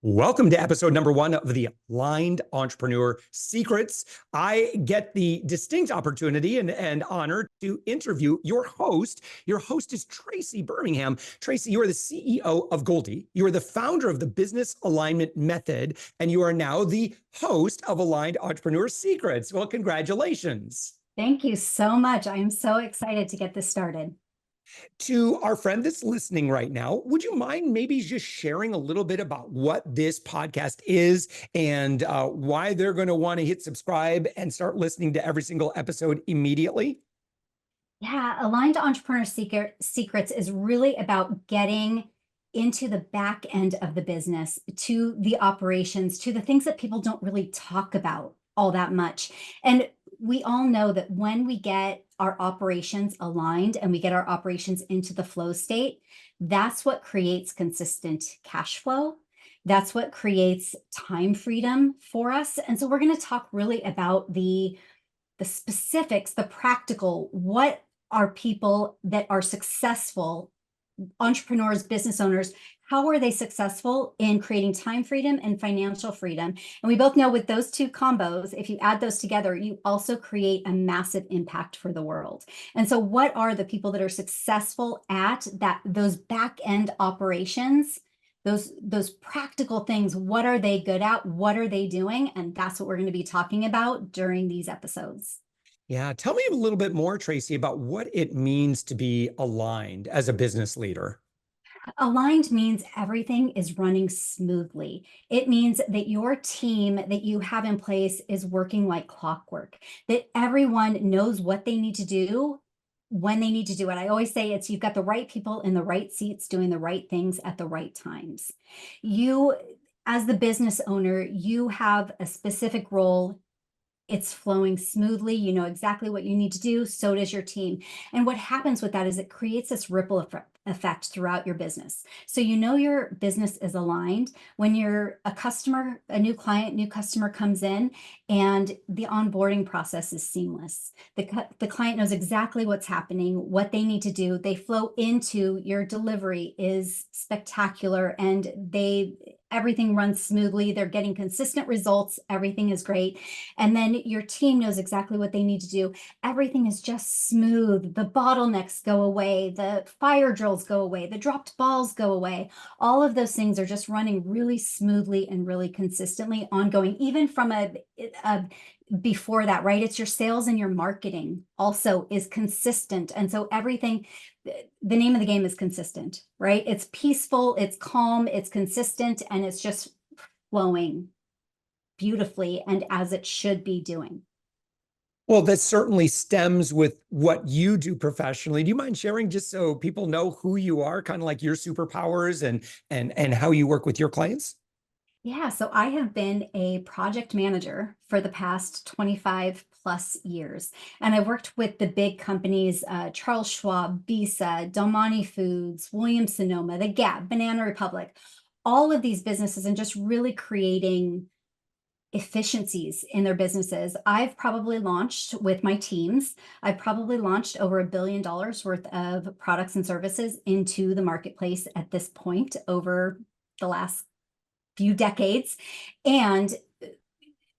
Welcome to episode number 1 of the Aligned Entrepreneur Secrets. I get the distinct opportunity and honor to interview your host. Your host is Traci Bermingham. Traci, you are the CEO of Goaldi. You are the founder of the Business Alignment Method, and you are now the host of Aligned Entrepreneur Secrets. Well, congratulations. Thank you so much. I am so excited to get this started. To our friend that's listening right now, would you mind maybe just sharing a little bit about what this podcast is and why they're going to want to hit subscribe and start listening to every single episode immediately? Yeah, Aligned Entrepreneur Secrets is really about getting into the back end of the business, to the operations, to the things that people don't really talk about all that much. And we all know that when we get our operations aligned and we get our operations into the flow state, that's what creates consistent cash flow. That's what creates time freedom for us. And so we're going to talk really about the specifics, the practical, what are people that are successful, entrepreneurs, business owners, how are they successful in creating time freedom and financial freedom? And we both know with those two combos, if you add those together, you also create a massive impact for the world. And so what are the people that are successful at those back end operations, those practical things? What are they good at? What are they doing? And that's what we're going to be talking about during these episodes. Yeah, tell me a little bit more, Traci, about what it means to be aligned as a business leader. Aligned means everything is running smoothly. It means that your team that you have in place is working like clockwork, that everyone knows what they need to do when they need to do it. I always say you've got the right people in the right seats doing the right things at the right times. You, as the business owner, you have a specific role. It's flowing smoothly. You know exactly what you need to do. So does your team. And what happens with that is it creates this ripple effect throughout your business. So you know your business is aligned when you're a customer, a new client, new customer comes in, and the onboarding process is seamless. The client knows exactly what's happening, what they need to do. They flow into your delivery is spectacular, and everything runs smoothly. They're getting consistent results. Everything is great. And then your team knows exactly what they need to do. Everything is just smooth. The bottlenecks go away. The fire drills go away. The dropped balls go away. All of those things are just running really smoothly and really consistently ongoing, even from a before that, right? It's your sales and your marketing also is consistent. And so everything, the name of the game is consistent, right? It's peaceful, it's calm, it's consistent, and it's just flowing beautifully and as it should be doing. Well, that certainly stems with what you do professionally. Do you mind sharing just so people know who you are, kind of like your superpowers and how you work with your clients? Yeah, so I have been a project manager for the past 25 plus years. And I've worked with the big companies, Charles Schwab, Visa, Del Monte Foods, Williams Sonoma, The Gap, Banana Republic, all of these businesses, and just really creating efficiencies in their businesses. I've probably launched with my teams, I've probably launched over $1 billion worth of products and services into the marketplace at this point over the last few decades. And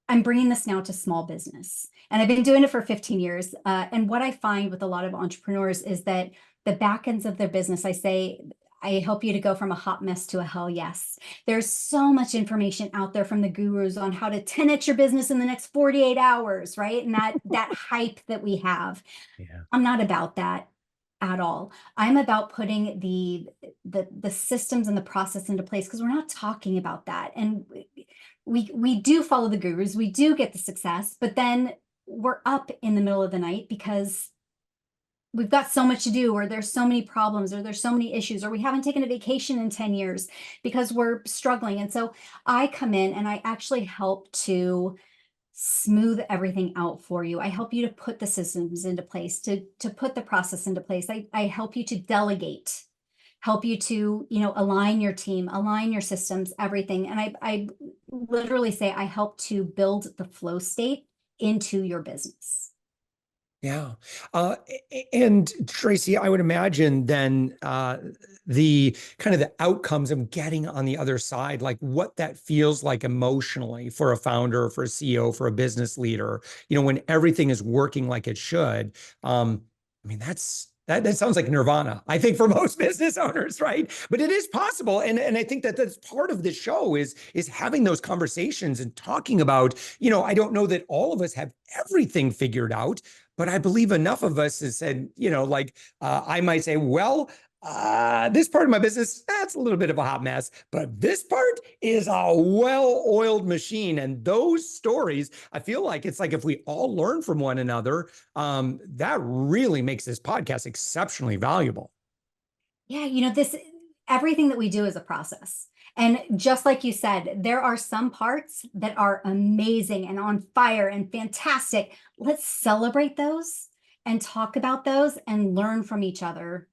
I'm bringing this now to small business. And I've been doing it for 15 years. And what I find with a lot of entrepreneurs is that the back ends of their business, I help you to go from a hot mess to a hell yes. There's so much information out there from the gurus on how to 10x your business in the next 48 hours, right? And that hype that we have. Yeah. I'm not about that at all. I'm about putting the systems and the process into place, because we're not talking about that. And we do follow the gurus, we do get the success, but then we're up in the middle of the night because we've got so much to do, or there's so many problems, or there's so many issues, or we haven't taken a vacation in 10 years because we're struggling. And so I come in and I actually help to smooth everything out for you. I help you to put the systems into place, to put the process into place. I help you to delegate, help you to, align your team, align your systems, everything. And I literally say I help to build the flow state into your business. Yeah. And Traci, I would imagine then the kind of the outcomes of getting on the other side, like what that feels like emotionally for a founder, for a CEO, for a business leader, when everything is working like it should. I mean, that sounds like nirvana, I think, for most business owners, right? But it is possible. And I think that that's part of the show is having those conversations and talking about, I don't know that all of us have everything figured out, but I believe enough of us has said, I might say, well, this part of my business, that's a little bit of a hot mess, but this part is a well-oiled machine. And those stories, I feel like it's like if we all learn from one another, that really makes this podcast exceptionally valuable. Yeah, this everything that we do is a process. And just like you said, there are some parts that are amazing and on fire and fantastic. Let's celebrate those and talk about those and learn from each other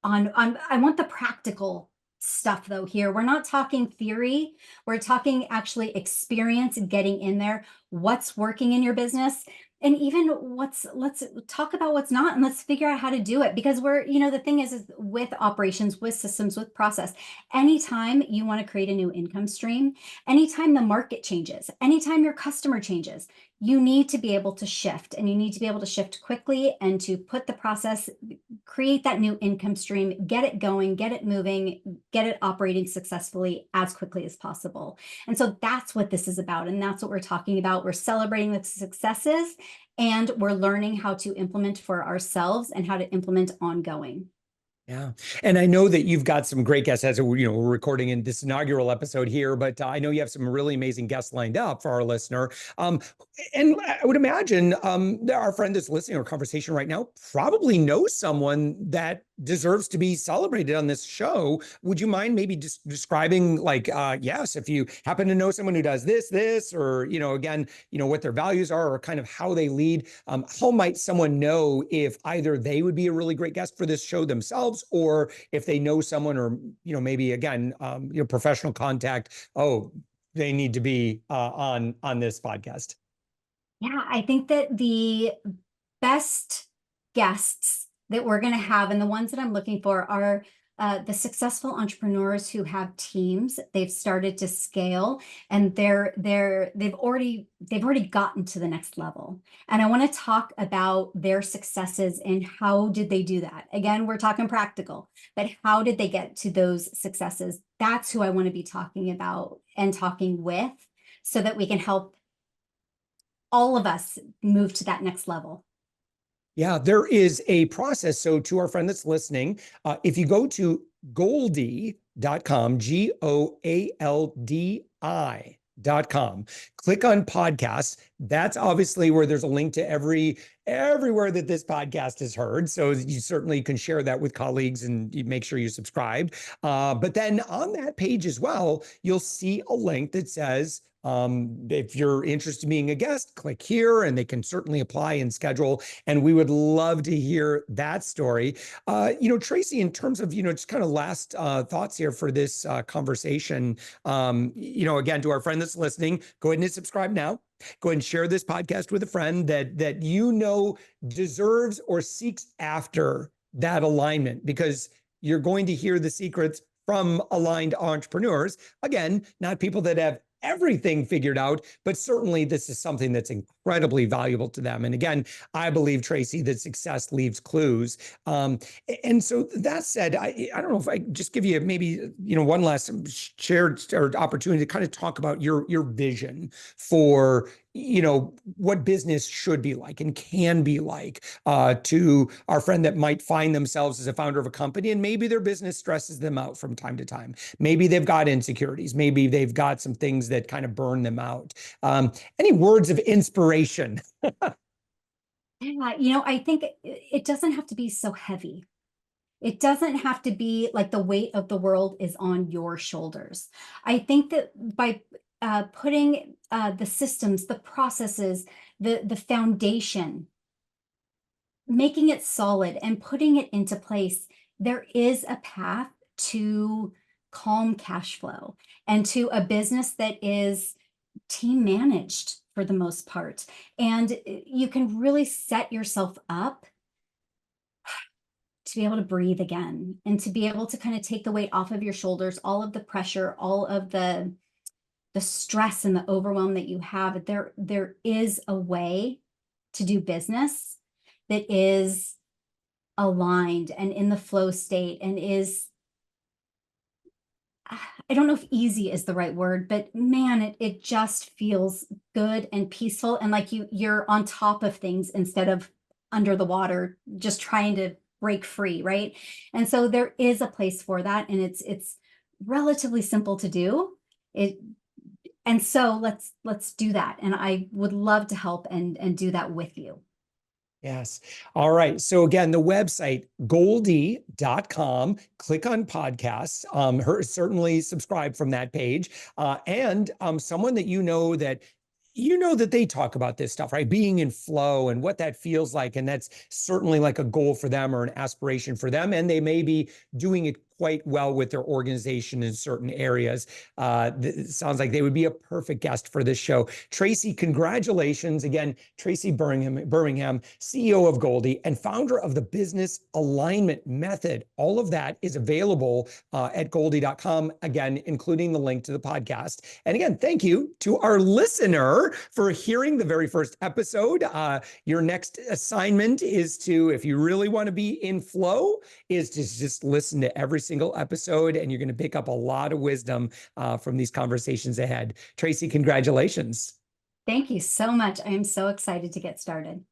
on I want the practical stuff though here. We're not talking theory. We're talking actually experience getting in there, what's working in your business, and even let's talk about what's not, and let's figure out how to do it. Because the thing is with operations, with systems, with process, anytime you want to create a new income stream, anytime the market changes, anytime your customer changes, you need to be able to shift, and you need to be able to shift quickly and to put the process, create that new income stream, get it going, get it moving, get it operating successfully as quickly as possible. And so that's what this is about. And that's what we're talking about. We're celebrating the successes, and we're learning how to implement for ourselves and how to implement ongoing. Yeah. And I know that you've got some great guests as we're recording in this inaugural episode here, but I know you have some really amazing guests lined up for our listener. And I would imagine that our friend that's listening to our conversation right now probably knows someone that deserves to be celebrated on this show. Would you mind maybe just describing, like, yes, if you happen to know someone who does this, or, again, what their values are, or kind of how they lead, how might someone know if either they would be a really great guest for this show themselves, or if they know someone, or, maybe again, professional contact, oh, they need to be on this podcast? Yeah, I think that the best guests that we're going to have, and the ones that I'm looking for, are the successful entrepreneurs who have teams. They've started to scale, and they've already gotten to the next level. And I want to talk about their successes and how did they do that. Again, we're talking practical, but how did they get to those successes? That's who I want to be talking about and talking with, so that we can help all of us move to that next level. Yeah, there is a process. So to our friend that's listening, if you go to Goaldi.com, Goaldi.com, click on podcasts. That's obviously where there's a link to everywhere that this podcast is heard. So you certainly can share that with colleagues, and you make sure you subscribe. But then on that page as well, you'll see a link that says, if you're interested in being a guest, click here, and they can certainly apply and schedule. And we would love to hear that story. Traci, in terms of, just kind of last thoughts here for this conversation, again, to our friend that's listening, go ahead and hit subscribe now. Go ahead and share this podcast with a friend that deserves or seeks after that alignment, because you're going to hear the secrets from aligned entrepreneurs. Again, not people that have everything figured out, but certainly this is something that's incredibly valuable to them. And again, I believe, Traci, that success leaves clues. And so that said, I don't know if I just give you maybe, one last shared or opportunity to kind of talk about your vision for, what business should be like and can be like, to our friend that might find themselves as a founder of a company, and maybe their business stresses them out from time to time. Maybe they've got insecurities. Maybe they've got some things that kind of burn them out. Any words of inspiration? Yeah, I think it doesn't have to be so heavy. It doesn't have to be like the weight of the world is on your shoulders. I think that by putting the systems, the processes, the foundation, making it solid and putting it into place, there is a path to calm cash flow and to a business that is team managed for the most part. And you can really set yourself up to be able to breathe again and to be able to kind of take the weight off of your shoulders, all of the pressure, all of the stress and the overwhelm that you have. There is a way to do business that is aligned and in the flow state and is, I don't know if easy is the right word, but man, it just feels good and peaceful and like you're on top of things instead of under the water, just trying to break free, right? And so there is a place for that, and it's relatively simple to do. And so let's do that. And I would love to help and do that with you. Yes. All right. So again, the website, Goaldi.com, click on podcasts, certainly subscribe from that page. And someone that you know that they talk about this stuff, right? Being in flow and what that feels like. And that's certainly like a goal for them or an aspiration for them. And they may be doing it quite well with their organization in certain areas. It sounds like they would be a perfect guest for this show. Traci, congratulations. Again, Traci Bermingham, CEO of Goaldi and founder of the Business Alignment Method. All of that is available at Goaldi.com, again, including the link to the podcast. And again, thank you to our listener for hearing the very first episode. Your next assignment is to, if you really want to be in flow, is to just listen to every single episode, and you're going to pick up a lot of wisdom from these conversations ahead. Traci, congratulations. Thank you so much. I am so excited to get started.